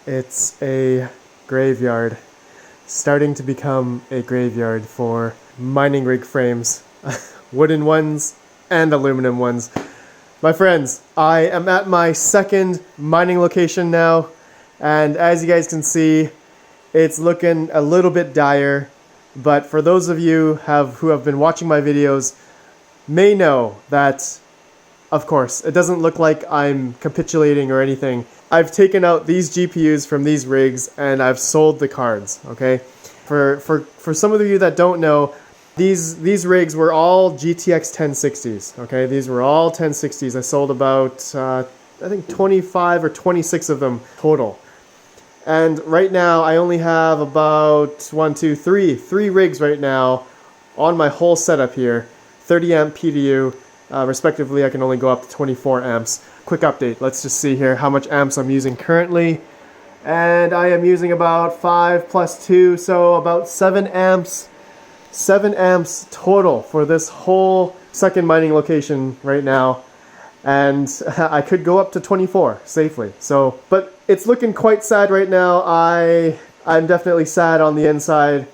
It's a graveyard. Starting to become a graveyard for mining rig frames. Wooden ones and aluminum ones. My friends, I am at my second mining location now, and as you guys can see, it's looking a little bit dire, but for those of you who have been watching my videos may know that, of course, it doesn't look like I'm capitulating or anything. I've taken out these GPUs from these rigs and I've sold the cards, okay? For some of you that don't know, these rigs were all GTX 1060s, okay? These were all 1060s. I sold about, I think 25 or 26 of them total. And right now I only have about three rigs right now on my whole setup here. 30 amp PDU, respectively I can only go up to 24 amps. Quick update, let's just see here how much amps I'm using currently. And I am using about 5 plus 2, so about 7 amps. 7 amps total for this whole second mining location right now. And I could go up to 24 safely. So, but it's looking quite sad right now. I'm definitely sad on the inside.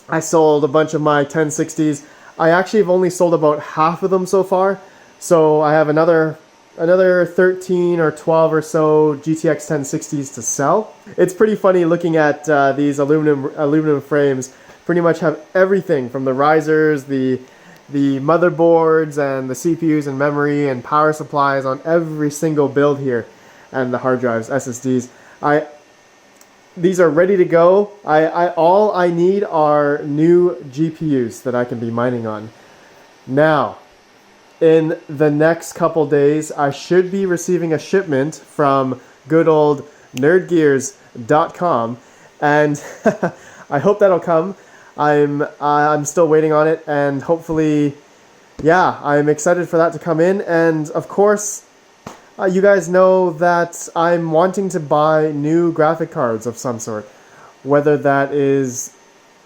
I sold a bunch of my 1060s. I actually have only sold about half of them so far. So I have another 13 or 12 or so GTX 1060s to sell. It's pretty funny looking at these aluminum frames. Pretty much have everything from the risers, the motherboards and the CPUs and memory and power supplies on every single build here, and the hard drives, SSDs. These are ready to go. All I need are new GPUs that I can be mining on. Now, in the next couple days, I should be receiving a shipment from good old nerdgears.com, and I hope that'll come. I'm still waiting on it, and hopefully, yeah, I'm excited for that to come in. And of course, you guys know that I'm wanting to buy new graphic cards of some sort. Whether that is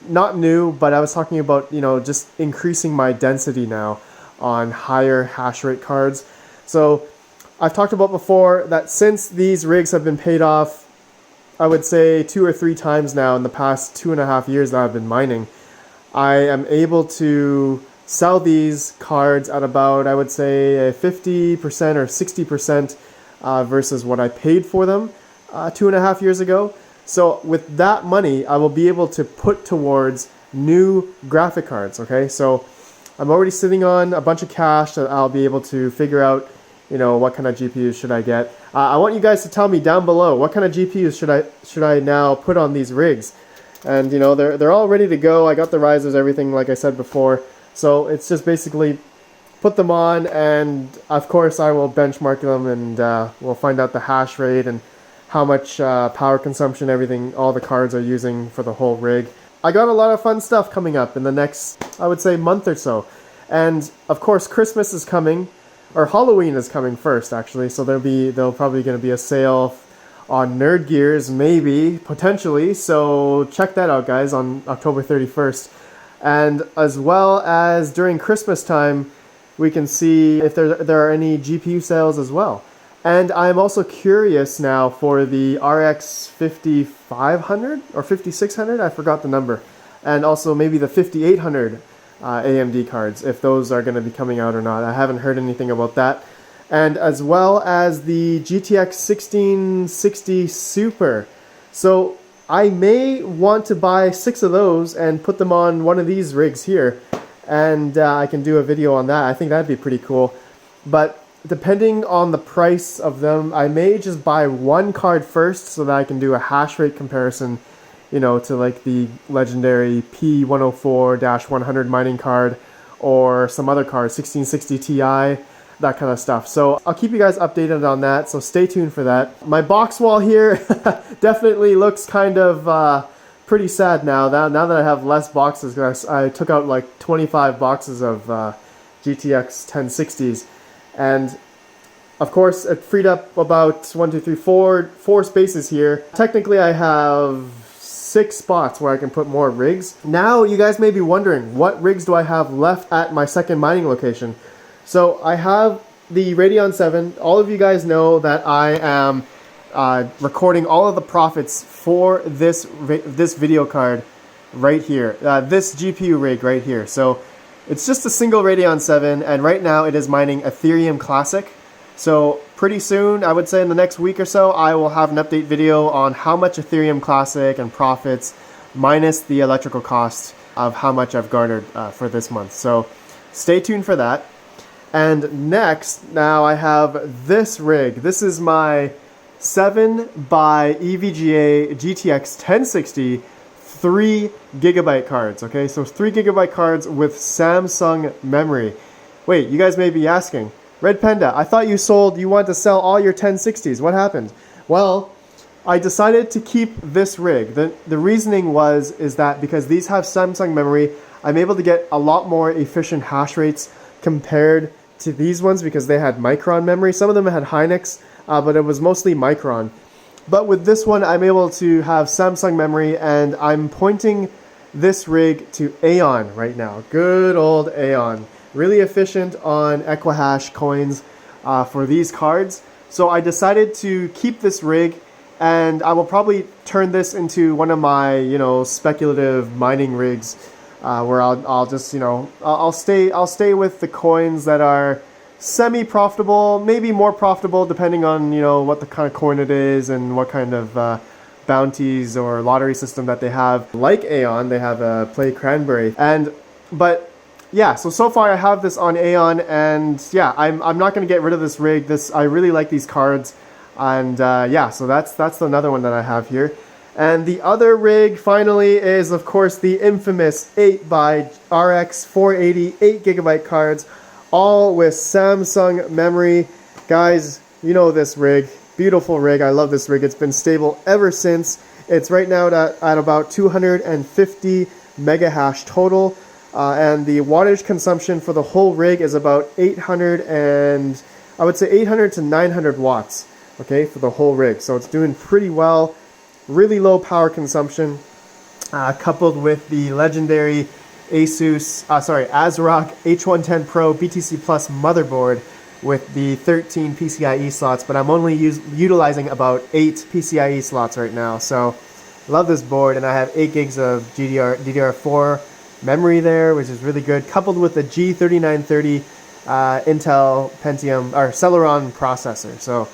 not new, but I was talking about, you know, just increasing my density now on higher hash rate cards. So I've talked about before that since these rigs have been paid off, I would say 2 or 3 times now in the past 2.5 years that I've been mining, I am able to sell these cards at about, I would say, a 50% or 60% versus what I paid for them 2.5 years ago. So with that money, I will be able to put towards new graphic cards, okay? So I'm already sitting on a bunch of cash that I'll be able to figure out, you know, what kind of GPUs should I get. I want you guys to tell me down below what kind of GPUs should I now put on these rigs. And you know, they're all ready to go. I got the risers, everything like I said before. So it's just basically put them on, and of course I will benchmark them, and we'll find out the hash rate and how much power consumption everything all the cards are using for the whole rig. I got a lot of fun stuff coming up in the next, I would say, month or so. And of course Christmas is coming. Or Halloween is coming first, actually, so there'll probably going to be a sale on Nerd Gears, maybe, potentially, so check that out, guys, on October 31st. And as well as during Christmas time, we can see if there are any GPU sales as well. And I'm also curious now for the RX 5500 or 5600, I forgot the number, and also maybe the 5800 AMD cards, if those are going to be coming out or not. I haven't heard anything about that. And as well as the GTX 1660 Super. So I may want to buy 6 of those and put them on one of these rigs here, and I can do a video on that. I think that'd be pretty cool. But depending on the price of them, I may just buy one card first so that I can do a hash rate comparison, you know, to like the legendary P104-100 mining card or some other card, 1660 Ti, that kind of stuff. So I'll keep you guys updated on that, so stay tuned for that. My box wall here definitely looks kind of pretty sad now that I have less boxes, because I took out like 25 boxes of GTX 1060s. And of course, it freed up about 4 spaces here. Technically, I have 6 spots where I can put more rigs. Now, you guys may be wondering, what rigs do I have left at my second mining location? So I have the Radeon 7. All of you guys know that I am recording all of the profits for this video card right here, this GPU rig right here. So it's just a single Radeon 7, and right now it is mining Ethereum Classic. So pretty soon, I would say in the next week or so, I will have an update video on how much Ethereum Classic and profits minus the electrical cost of how much I've garnered for this month. So stay tuned for that. And next, now I have this rig. This is my 7 by EVGA GTX 1060 3GB cards. Okay, so 3GB cards with Samsung memory. Wait, you guys may be asking, Red Panda, I thought you wanted to sell all your 1060s. What happened? Well, I decided to keep this rig. The reasoning is that because these have Samsung memory, I'm able to get a lot more efficient hash rates compared to these ones because they had Micron memory. Some of them had Hynix, but it was mostly Micron. But with this one, I'm able to have Samsung memory, and I'm pointing this rig to Aeon right now. Good old Aeon. Really efficient on Equihash coins for these cards. So I decided to keep this rig, and I will probably turn this into one of my, speculative mining rigs, where I'll just, I'll stay with the coins that are semi-profitable, maybe more profitable depending on, what the kind of coin it is and what kind of bounties or lottery system that they have. Like Aeon, they have a Play Cranberry. But yeah, so far I have this on Aeon, and yeah, I'm not going to get rid of this rig. I really like these cards, and yeah, so that's another one that I have here. And the other rig finally is, of course, the infamous 8 by RX 480 8GB cards, all with Samsung memory. Guys, you know this rig. Beautiful rig. I love this rig. It's been stable ever since. It's right now at about 250 mega hash total. And the wattage consumption for the whole rig is about 800 to 900 watts, okay, for the whole rig. So it's doing pretty well. Really low power consumption, coupled with the legendary ASRock H110 Pro BTC Plus motherboard with the 13 PCIe slots, but I'm only utilizing about 8 PCIe slots right now. So love this board, and I have 8 gigs of DDR4 memory there, which is really good, coupled with the G3930 Intel Pentium or Celeron processor. So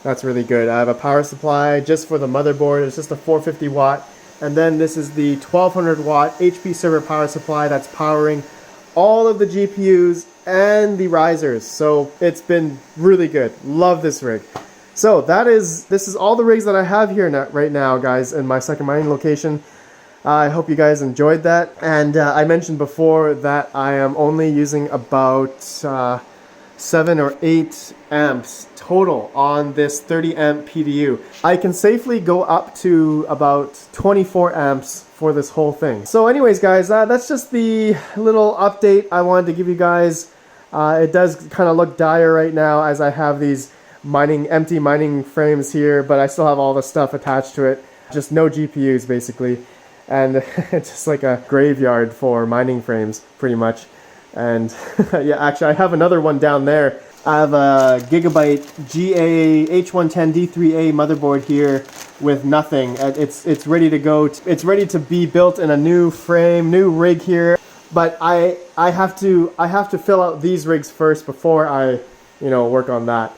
that's really good. I have a power supply just for the motherboard. It's just a 450 watt. And then this is the 1200 watt HP server power supply that's powering all of the GPUs and the risers. So it's been really good. Love this rig. So this is all the rigs that I have here right now, guys, in my second mining location. I hope you guys enjoyed that. And I mentioned before that I am only using about 7 or 8 amps total on this 30 amp PDU. I can safely go up to about 24 amps for this whole thing. So anyways, guys, that's just the little update I wanted to give you guys. It does kind of look dire right now as I have these empty mining frames here, but I still have all the stuff attached to it. Just no GPUs basically. And it's just like a graveyard for mining frames pretty much. And yeah, actually I have another one down there. I have a Gigabyte GA H110 D3A motherboard here with nothing. It's ready to go. It's ready to be built in a new frame, new rig here. But I have to fill out these rigs first before I, work on that.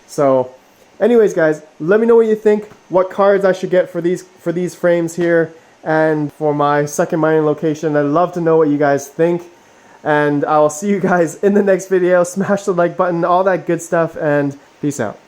So, anyways, guys, let me know what you think. What cards I should get for these frames here, and for my second mining location. I'd love to know what you guys think. And I'll see you guys in the next video. Smash the like button, all that good stuff, and peace out.